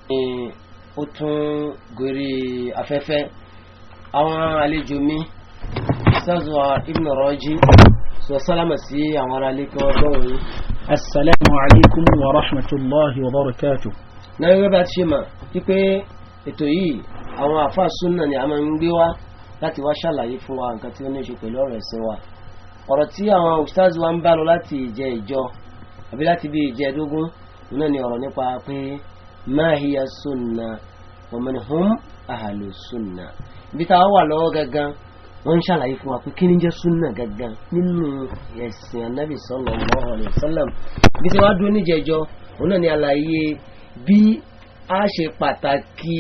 ó tún gorí afẹ́fẹ́ àwọn àlejò mi Ustaz Ibn Raji sọ sálámà sí àwọn ará ilé kí wọ́n gbọ́n yìí. Assalamu alaikum wa rahmatullahi wa barakatuh. náà wíwẹ́ bá ti ṣe mà wípé ètò yìí àwọn àfáà súnà ni a máa ń gbé wá láti wá ṣàlàyé fún wa nǹkan tí ó ní ṣe pẹ̀lú ọ̀rọ̀ ẹ̀sìn wa. ọ̀rọ̀ tí àwọn ustaz wa ń bá lọ láti ìjẹ ìjọ àbí láti bí ìjẹ́dógún náà ni ọ̀rọ̀ nípa pé ma hiya sunna wa man hum ahlu sunna. ibi táwa wà lọ́wọ́ gangan wọ́n ń ṣàlàyé fún wa pé kí ni jẹ́ sunna gangan nínú ẹ̀sìn Ànábì sallallahu alaihi wasallam. ibi tí wàá dúró níjẹ̀jọ́ òun náà ni àlàyé bí a ṣe pàtàkì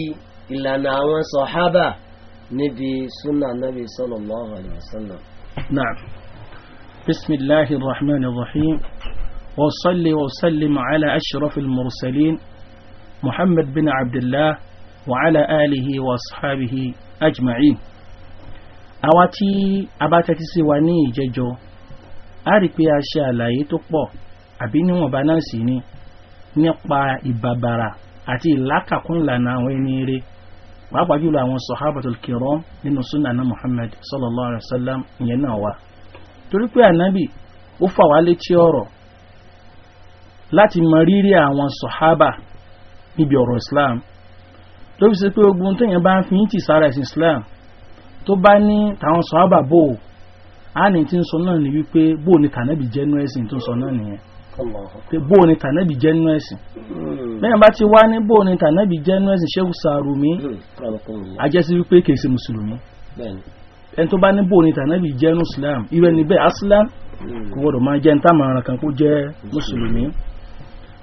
ìlànà àwọn sàhábà níbi sunna Ànábì sallallahu alaihi wasallam. Na'am. Bismillahir rahmanir rahim. Wa salli wa sallim ala ashrafil mursalin Muhammad bin Abdullah wa ala alihi wa ashabihi ajma'in. Àwa tí a bá tẹ́tí sí wa ní ìjẹjọ́ a rí pé a ṣe àlàyé tó pọ̀ àbí níwọ̀nba náà sì ni nípa ìbàbàrà àti ìlàkàkún ìlànà àwọn ẹni rere pàápàá jùlọ àwọn sahabatul kiram nínú súnà náà Muhammad sallallahu alaihi wasallam ìyẹn náà wà. Torí pé ànábì ó fà wá létí ọ̀rọ̀ láti mọ rírì àwọn sahaba níbi ọ̀rọ̀ Islam tó fi ṣe pé ogun téèyàn bá ń fi ń tì sára ẹ̀sìn Islam tó bá ní tàwọn sahaba bò á ní tí ń sọ náà ni wípé bó ní tànábì jẹ́nu ẹ̀sìn tó ń sọ náà nìyẹn pé bó ní tànábì jẹ́nu ẹ̀sìn bẹ́ẹ̀ bá ti wá ní bó ní tànábì jẹ́nu ẹ̀sìn Sheikh Sarumi ajẹ́sí wípé kìí ṣe mùsùlùmí ẹni tó bá ní bó ní tànábì jẹ́nu Islam irú ẹni bẹ́ẹ̀ aslam kò gbọdọ̀ máa jẹ́ níta màrán kan kó jẹ́ mùsùlùmí.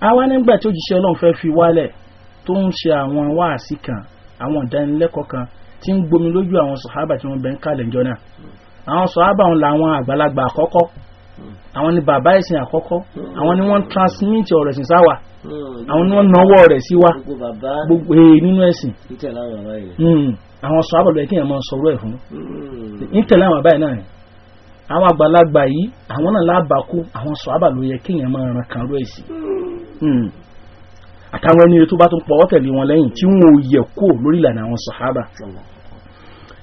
àwa nígbà tí òjíṣẹ́ Ọlọ́run fẹ́ fi wálẹ̀ tó ń ṣe àwọn wáàsí kan àwọn ìdánilẹ́kọ̀ọ́ kan tí ń gbomi lójú àwọn sàhábà tí wọ́n bẹ ń kalẹ̀ ńjọ́ náà. àwọn sàhábà wọn làwọn àgbàlagbà àkọ́kọ́ àwọn ni bàbá ẹ̀sìn àkọ́kọ́ àwọn ni wọ́n transmit ọ̀rọ̀ ẹ̀sìn sáwà àwọn ni wọ́n nawọ́ rẹ̀ sí wa gbogbo nínú ẹ̀sìn àwọn sàhábà lọ́yẹ̀ kí èèyàn máa sọ̀rọ̀ ẹ̀ fún nítẹ̀lé àwọn àbáyé náà àwọn àgbàlagbà yìí àwọn náà lábàákú àwọn sàhábà ló yẹ kí èèyàn máa ràn kàn ró ẹ̀sìn àtàwọn ẹni tó bá tún pọ̀ tẹ̀lé wọn lẹ́yìn tí wọn ò yẹ kó lórí ìlànà àwọn sàhábà.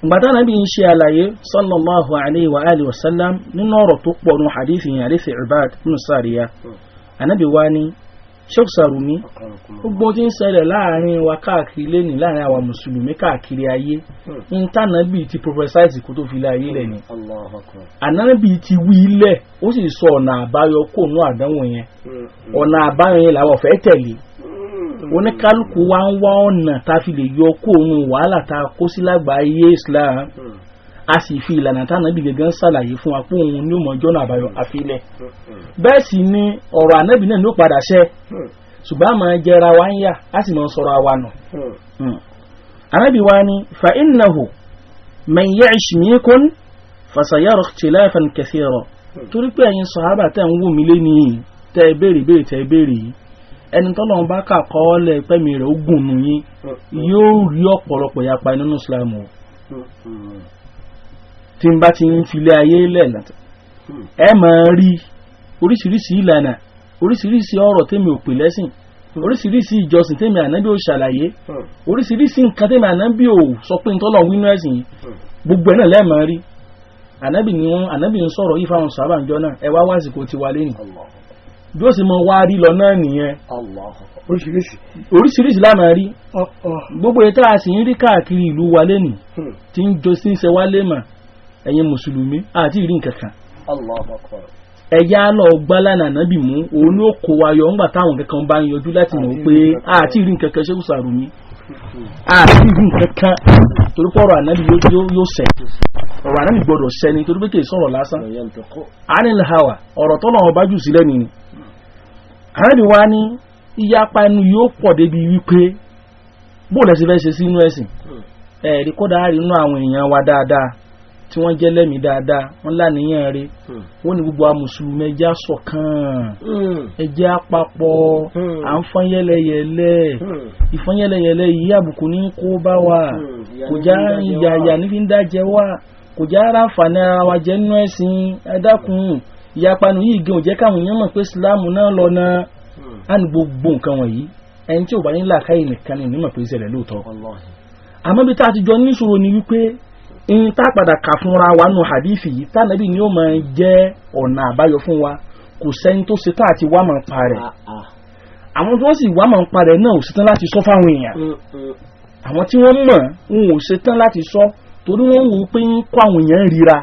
ìgbàdá Ànábì ń ṣe àlàyé sallallahu alayhi wa alihi wa sallam nínú ọ̀rọ̀ tó pọ̀ nù hadithi yẹn hadithi Ibad ibn Sariya. Ànábì wá ní Sheikh Sarumi gbogbo tí ń ṣẹlẹ̀ láàrin wa káàkiri lẹ́nìí láàrin àwa mùsùlùmí káàkiri ayé ń tànàbì ti prophesize kó tó fi lé ayé lẹ́ni. Ànábì ti wí ilẹ̀ ó sì sọ ọ̀nà àbáyọ kó nú àdánwò yẹn ọ̀nà àbáyọ yẹn làwọn fẹ́ tẹ̀lé oníkálukú wa ń wá ọ̀nà tá a fi lè yọ kó òun wàhálà tá a kó sí lágbàáyé Islam a sì fi ìlànà tánàbì gẹ́gẹ́ ṣàlàyé fún wa pé òun ní òmò ọjọ́ náà àbáyọ àfilẹ̀ bẹ́ẹ̀ sì ni ọ̀rọ̀ ànábì náà ló padà ṣẹ ṣùgbọ́n a máa jẹra wa ń yà a sì máa sọ̀rọ̀ àwa nù. ànábì wa ni fa innahu man ya'ish minkum fasayara ikhtilafan kathira torí pé ẹ̀yin sàhábà tẹ̀ ń wò mí lé ní tẹ́ béèrè yìí ẹni tọ́lọ́run bá kà kọ́ lẹ̀ pẹ́mi rẹ̀ ó gùn nù yín yóò rí ọ̀pọ̀lọpọ̀ yapa nínú Islam o tí n bá ti ń filé ayé lẹ̀ nàtẹ̀ ẹ máa rí oríṣiríṣi ìlànà oríṣiríṣi ọ̀rọ̀ tèmi ò pè lẹ́sìn oríṣiríṣi ìjọsìn tèmi ànábì ò ṣàlàyé oríṣiríṣi nǹkan tèmi ànábì ò sọ pé ntọ́lọ̀ wínú ẹ̀sìn yìí gbogbo ẹ̀ náà lẹ́ẹ̀ máa rí ànábì ń sọ̀rọ̀ yìí fáwọn sàhábà ńjọ́ náà ẹ wá wásìkò ti wà lẹ́yìn bí ó sì mọ wá rí lọ náà nìyẹn oríṣiríṣi la máa rí gbogbo ètò àti ń rí káàkiri ìlú wa lẹ́nìí tí ń jọ sí ń ṣe wá lẹ́mà ẹ̀yin mùsùlùmí àti ìrí nǹkan kan ẹ̀yà lọ gbálànà nábì mú òun ní ó kó wa yọ ńgbà táwọn kankan bá ń yọjú láti mọ̀ pé àti ìrí nǹkan kan Sheikh Sarumi àti ìrí nǹkan kan torí pé ọ̀rọ̀ ànábì yóò sẹ̀ ọ̀rọ̀ ànábì gbọ́dọ̀ sẹ́ni torí pé kì í sọ̀rọ̀ lásán anil hawa ọ̀rọ̀ tọ́lọ̀ ọba jù sílẹ̀ nìyí ànábì wa ní ìyapa ẹnu yóò pọ̀ débi wípé bóòlù ẹ̀sìn fẹ́ ṣe sínú ẹ̀sìn ẹ̀rí kódà rí inú àwọn èèyàn wa dáadáa tí wọ́n jẹ́ lẹ́mìí dáadáa wọ́n láníyàn rí wọ́n ní gbogbo mùsùlùmí ẹjẹ́ ṣọ̀kan ẹjẹ́ àpapọ̀ à ń fọ́n yẹ́lẹ́yẹ́lẹ́ ìfọ́n yẹ́lẹ́yẹ́lẹ́ yìí àbùkù ní kó bá wa kò já ìyàyà níbi ń dájẹ́ wa kò já ara àǹfààní ara wa jẹ́ nínú ẹ̀sìn ẹ̀dákun ìyapanu yìí gan ò jẹ́ káwọn èèyàn mọ̀ pé Islam náà lọ náà á ní gbogbo nǹkan wọ̀nyí ẹni tí ò bá ní làákàyè nìkan ni onímọ̀ pé ìṣẹ̀lẹ̀ lóòótọ́ àmọ́ bí tá a ti jọ níṣòro ni wípé in tá padà kà fúnra wa nù hadithi yìí tánàbí ni ó máa jẹ́ ọ̀nà àbáyọ fún wa kò sẹ́ni tó ṣetán àti wá máa ń pa rẹ̀ àwọn tí wọ́n sì wá máa ń pa rẹ̀ náà ò ṣetán láti sọ fáwọn èèyàn àwọn tí wọ́n mọ̀ wọn ò ṣetán láti sọ torí wọ́n wò ó pé ń kó àwọn èèyàn ríra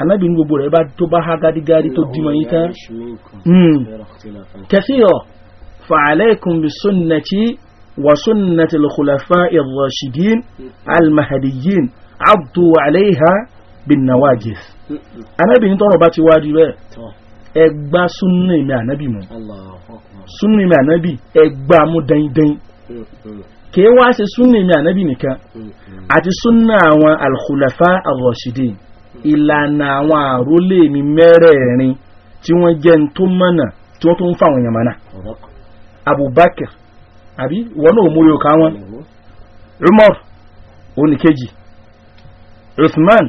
anábì ní gbogbo rẹ̀ tó bá há gádígádí tó dìmọ̀ yìí tán kathira fa alaykum bi sunnati وسنة الخلفاء الراشدين المهديين عضوا عليها بالنواجذ أنا بنت رباتي وادي ẹgbà súnnà ìmì ànábì mú súnnà ìmì ànábì ẹgbà mú dáindán kìí wá ṣe súnnà ìmì ànábì nìkan àti súnnà àwọn al-khulafa ar-rashidin ìlànà àwọn àrólé mi mẹ́rẹ̀ẹ̀rin tí wọ́n jẹ́ tó mọ́nà tí wọ́n tó ń fàwọn èèyàn mọ́nà Abubakar àbí wọ́n náà mú yóò ká wọn Umar oníkejì Uthman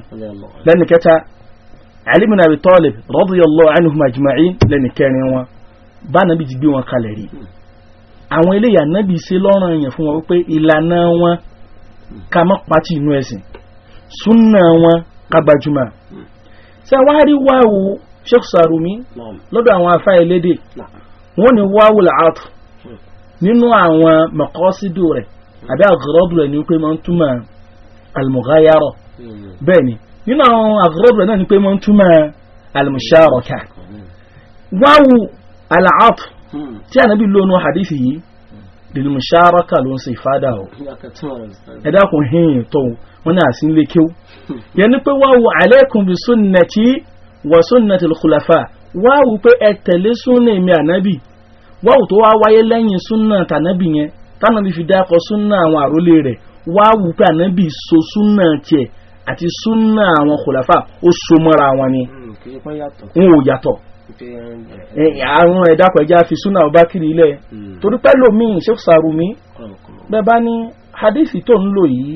lẹ́ni kẹta Ali bin Abi Talib radiyallahu anhum ajma'in lẹ́ni kẹrin wọn bá nàbí ti gbé wọn kalẹ̀ rí àwọn eléyà nàbí ṣe lọ́rọ̀ èèyàn fún wọn wípé ìlànà wọn ká má pàtì inú ẹ̀sìn súnà wọn ká gbajúmọ̀ ṣe wá rí wáwù Sheikh Sarumi lọ́dọ̀ àwọn afá elédè wọ́n ní wáwù làátù nínú àwọn maqasidu rẹ̀ àbí àgọ́rọ́dù rẹ̀ ní pé máa ń túmọ̀ al-mughayara bẹ́ẹ̀ ni nínú àwọn àgọ́rọ́dù rẹ̀ náà ní pé máa ń túmọ̀ al-musharaka wáwù al-'atf tí ànábì lónú hadithi yìí lil musharaka ló ń ṣe ìfádà ọ̀ ẹ̀dá kò hìn tó wọn náà sí ilé kéw yẹn ni pé wáwù alaykum bi sunnati wa sunnati al-khulafa wáwù pé ẹ tẹ̀lé súnà èmi ànábì wáwù tó wá wáyé lẹ́yìn súnà tànábì yẹn tànábì fi dákọ̀ súnà àwọn àrólé rẹ̀ wáwù pé ànábì so súnà tiẹ̀ àti súnà àwọn khulafa ó so mọ́ra wọn ni wọn ò yàtọ̀ àwọn ẹ̀dàpọ̀ ẹja fi súnà Abubakar ilẹ̀ torí pẹ́lú mi Sheikh Sarumi bẹ́ẹ̀ bá ní hadithi tó ń lò yìí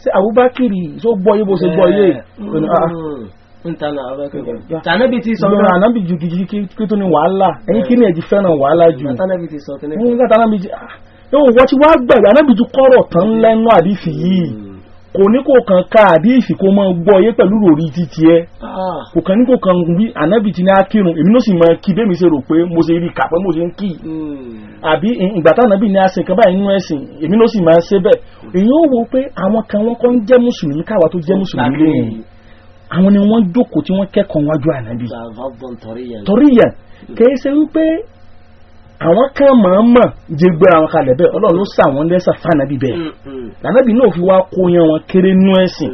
sí Abubakar tó gbọ́ yé bó ṣe gbọ́ yé tànábì ti sọ lọ́rọ̀ ànábì ju kí tó ní wàhálà ẹ̀yìn kí ní ẹ̀jì fẹ́ràn wàhálà jù tànábì ti sọ tẹ́lẹ̀ yóò wọ́n ti wá gbẹ̀rẹ̀ ànábì ju kọ́rọ̀ tán lẹ́nu àdífì yìí kò ní kò kàn ká àdífì kó mọ́ gbọ́ yé pẹ̀lú ròrí títí ẹ kò kàn ní kò kàn wí ànábì ti ní akírun èmi ló sì mọ kí bẹ́ẹ̀ mi ṣe rò pé mo ṣe rí kàpẹ́ mo ṣe ń kí àbí ìgbà tánábì ní asin kan báyìí nínú ẹ̀sìn èmi ló sì máa ṣe bẹ́ẹ̀ èyí ó wo pé àwọn kan wọ́n kọ́ ń jẹ́ mùsùlùmí káwa tó jẹ́ mùsùlùmí lẹ́yìn àwọn ni wọ́n jókòó tí wọ́n kẹ́kọ̀ọ́ wájú ànábì toríyàn kìí ṣe wípé àwọn kan mọ̀ọ́mọ̀ jẹgbẹ́ àwọn kalẹ̀ bẹ́ẹ̀ ọlọ́run ló sà wọ́n lẹ́sà fànàbí bẹ́ẹ̀ ànábì náà fi wá kó yan wọn kéré nú ẹ̀sìn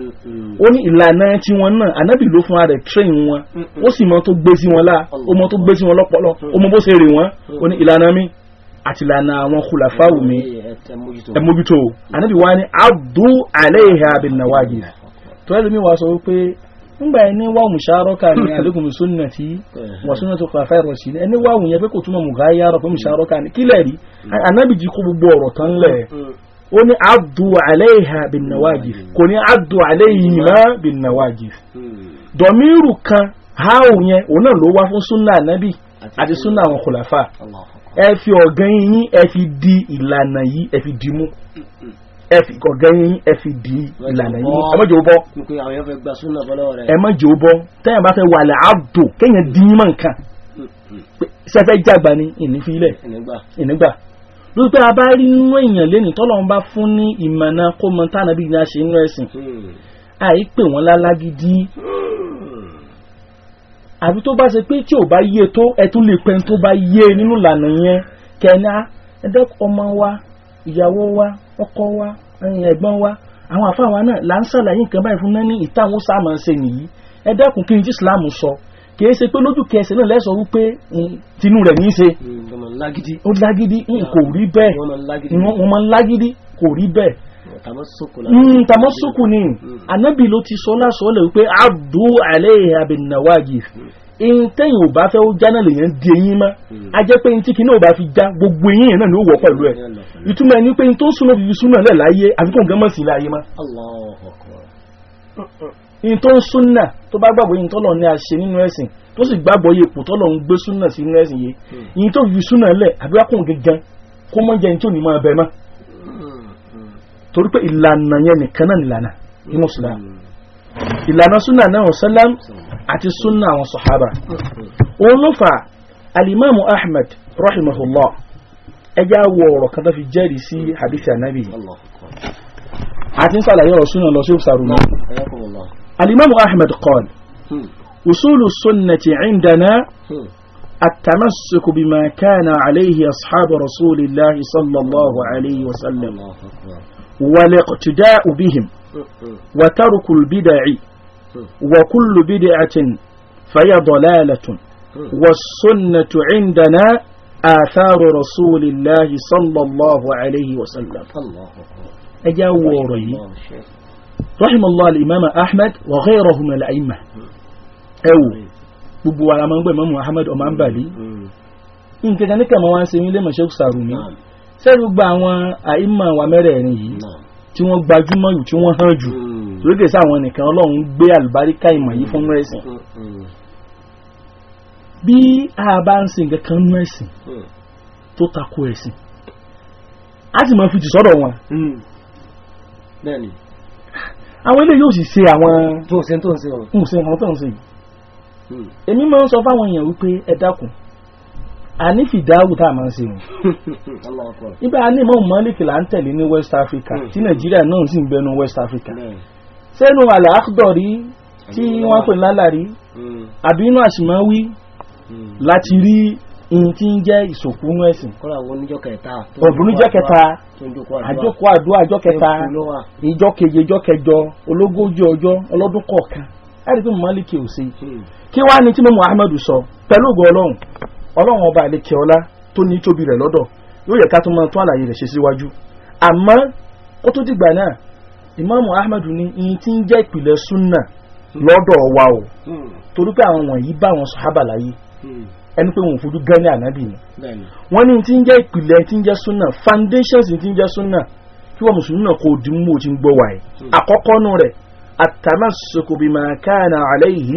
ó ní ìlànà tí wọn náà ànábì ló fún ara rẹ̀ train wọn ó sì mọ tó gbé sí wọn lá ó mọ tó gbé sí wọn lọ́pọlọ ó mọ bó ṣe rè wọn ó ní ìlànà mi àti ìlànà àwọn khulafa'u mi ẹ mójútó ànábì wá ní addu alayha bin nawajid tó ẹlòmíì wá sọ wípé nígbà ẹni wá musharaka ní alaykum sunnati wa sunnati khulafa'ir rashidin ẹni wá wùnyẹ pé kò túnmọ̀ mughayara fún musharaka ní kílẹ̀ rí anábì jí kó gbogbo ọ̀rọ̀ tán lẹ̀ ó ní addu alayha bin nawajid kò ní addu alayhima bin nawajid dọ̀míìrù kan háwù yẹn òun náà ló wá fún súnà anábì àti súnà àwọn khulafa ẹ fi ọ̀gán yín ẹ fi di ìlànà yìí ẹ fi dì mú ẹ fi ọ̀gán yín ẹ fi di ìlànà yìí ẹ má jẹ́ ó bọ́ ẹ má jẹ́ ó bọ́ tẹ́yìn bá fẹ́ wà lẹ́ àdó kéèyàn dín mọ́ nǹkan sẹ́fẹ́ jàgbá ní ìnífilẹ̀ ìnígbà lórí pé a bá rí nínú èèyàn lẹ́nìí tọ́lọ́run bá fún ní ìmọ̀nà kó mọ tánàbí ní a ṣe nínú ẹ̀sìn àìpè wọ́n lálágídí àbí tó bá ṣe pé tí ò bá yé tó ẹ tún lè pẹ́ tó bá yé nínú ìlànà yẹn kẹ́ni ẹ̀dẹ́ ọmọ wa ìyàwó wa ọkọ wa ẹ̀gbọ́n wa àwọn àfáà wa náà là ń ṣàlàyé nǹkan báyìí fún náà ní ìtàwọn sáàmà ṣe nìyí ẹ dákun kí n jí Islam sọ kìí ṣe pé lójú kẹsẹ̀ náà lẹ́sọ̀ wípé tinú rẹ̀ ní í ṣe ó lágídí kò rí bẹ́ẹ̀ wọ́n máa ń lágídí kò rí bẹ́ẹ̀ tàmọ́sùkù ni anábì ló ti sọ lásọ̀ọ́lẹ̀ wípé addu alayha bin nawajid tẹ́yìn ò bá fẹ́ ó já náà lèyàn di eyín mọ́ a jẹ́ pé tí kìíní ò bá fi já gbogbo eyín yẹn náà ni ó wọ̀ pẹ̀lú ẹ̀ ìtumọ̀ ẹni pé tó ń súnmọ́ fífi súnmọ́ lẹ̀ láyé àfikún nǹkan mọ̀ sí láyé mọ́ tó ń súnà tó bá gbàgbọ́ yìí tọ́lọ̀ ní a ṣe nínú ẹ̀sìn tó sì gbàgbọ́ yìí pò tọ́lọ̀ ń gbé súnà sí nínú ẹ̀sìn yìí tó fi súnà lẹ̀ àbíwákùn gangan kó mọ́ jẹ́ ní tí ò ní máa bẹ̀ mọ́ torí pé ìlànà yẹn nìkan náà nìlànà nínú Islam ìlànà súnà náà sallam àti súnà àwọn sàhábà òun ló fà alimamu Ahmad rahimahullah ẹjá wọ ọ̀rọ̀ kan tó fi jẹ́rìí sí hadithi anabi àti ń sàlàyé ọ̀rọ̀ súnà lọ sí òsàrùnà alimamu Ahmad qala usulu sunnati indana التمسك بما كان عليه أصحاب رسول الله صلى الله عليه وسلم والاقتداء بهم وترك البدع وكل بدعة فهي ضلالة والسنة عندنا آثار رسول الله صلى الله عليه وسلم أجاوري رحم الله الإمام أحمد وغيره من الأئمة أو gbogbo ara máa ń gbọ́ Imam Muhammad ọmọ àǹbàlí nǹkan kan ní kàmọ́ wá ń ṣe nílé Sheikh Sarumi sẹ́rù gba àwọn àìmọ̀ wa mẹ́rẹ̀ẹ̀rin yìí tí wọ́n gbajúmọ̀ jù tí wọ́n hàn jù lókè sáwọn nìkan Ọlọ́run gbé àlùbáríkà ìmọ̀ yìí fún ẹ̀sìn bí a bá ń ṣe nǹkan kan nú ẹ̀sìn tó tako ẹ̀sìn a sì máa fi jù sọ́dọ̀ wọn àwọn ilé yóò sì ṣe àwọn tó ń ṣe èmi máa ń sọ fáwọn èèyàn wípé ẹ dákun àní fìdáwù tá a máa ń ṣe wọn nígbà àní Imam Malik là ń tẹ̀lé ní West Africa tí Nàìjíríà náà sì ń gbẹnu West Africa sẹ́nu Al-Akhdari tí wọ́n pè lálàrí àbí inú Àṣìmáwí láti rí ihun tí ń jẹ́ ìsòkúnú ẹ̀sìn ọ̀bùnújọ́ kẹta àjọkọ̀ àdúrà àjọ kẹta ìjọ keje ìjọ kẹjọ ológójì ọjọ́ ọlọ́dún kọ̀ọ̀kan ẹ̀rí pé Málíkì ò sí kí wá ní tí mo Muhammad sọ pẹ̀lú ògo ọlọ́run ọba àlekè ọlá tó ní tóbi rẹ̀ lọ́dọ̀ yóò yẹ ká tó máa tún àlàyé rẹ̀ ṣe síwájú àmọ́ ó tó dìgbà náà Imam Ahmad ní ihun tí ń jẹ́ ìpìlẹ̀ súnà lọ́dọ̀ wa o torí pé àwọn wọ̀nyí bá wọn sàhábà láyé ẹni pé wọn ò fojú gán ní ànábì ni wọ́n ní tí ń jẹ́ ìpìlẹ̀ tí ń jẹ́ súnà foundations tí ń jẹ́ súnà kí wọ́n mùsùlùmí náà kò dín mú o ti ń gbọ́ wáyé àkọ́kọ́ nù rẹ̀ التمسك بما كان عليه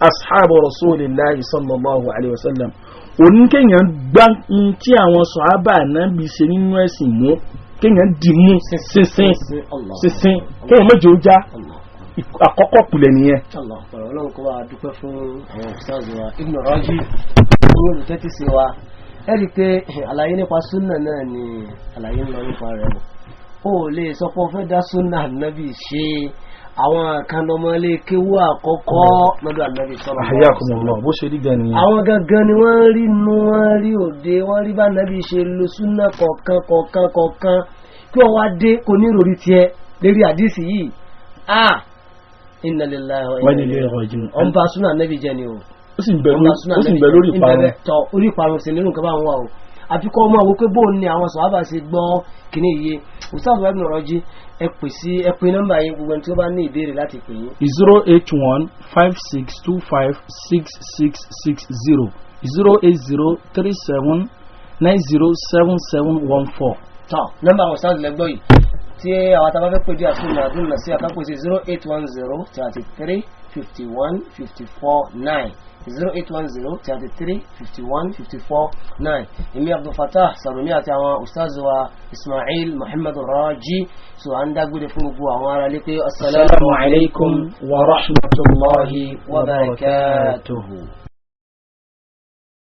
أصحاب رسول الله صلى الله عليه وسلم oníkéèyàn gbá tí àwọn sọ̀hábà Ànábì ṣe nínú ẹ̀sìn mú kéèyàn dì mú sísìn kéèyàn méjì ó já àkọ́kọ́ pìlẹ̀ nìyẹn. Ọlọ́run kó wa dúpẹ́ fún àwọn ustaz wa Ibn Raji owó olùtẹ́tí sí wa ẹ rí i pé àlàyé nípa súnà náà ni àlàyé ń lọ nípa rẹ̀ ó lè sọ pé ó fẹ́ dá súnà Ànábì ṣe àwọn kan lọmọlé kéwú àkọ́kọ́ lọ́dọ̀ Ànábì sọ̀rọ̀ Ahyakumullah bó ṣe rí gan ni àwọn gangan ni wọ́n rí inú wọ́n rí òde wọ́n rí bá Ànábì ṣe lo súnà kọ̀ọ̀kan kí wọ́n wá dé kò ní ìròrí tiẹ̀ lérí àdìsí yìí inna lillahi wa inna ilayhi raji'un ọba súnà Ànábì jẹ́ ni o ó sì ń bẹ lórí ìparun tọ orí ìparun sí nínú nǹkan bá wọn wà o àfikọ́ ọmọ àwọn pé bóun ni àwọn sọ̀hábà ṣe gbọ́ kìíní iye Ustaz Ibn Raji ẹ pè nọ́mbà yín gbogbo ẹni tí ó bá ní ìbéèrè láti pè yín. 08156256660 08037907714. tọ́ nọ́mbà àwọn Ustaz lẹ́gbọ́ yìí tí àwọn àtàwọn fẹ́ pè dí àtúnyà àdúnnà sí àkápò sí 08103351549 08103351549 èmi Abdul Fattah Sarumi àti àwọn ustaz wa Ismail Muhammad Raji so à ń dágbére fún gbogbo àwọn ará lé pé assalamu alaikum wa rahmatullahi wa barakatuhu.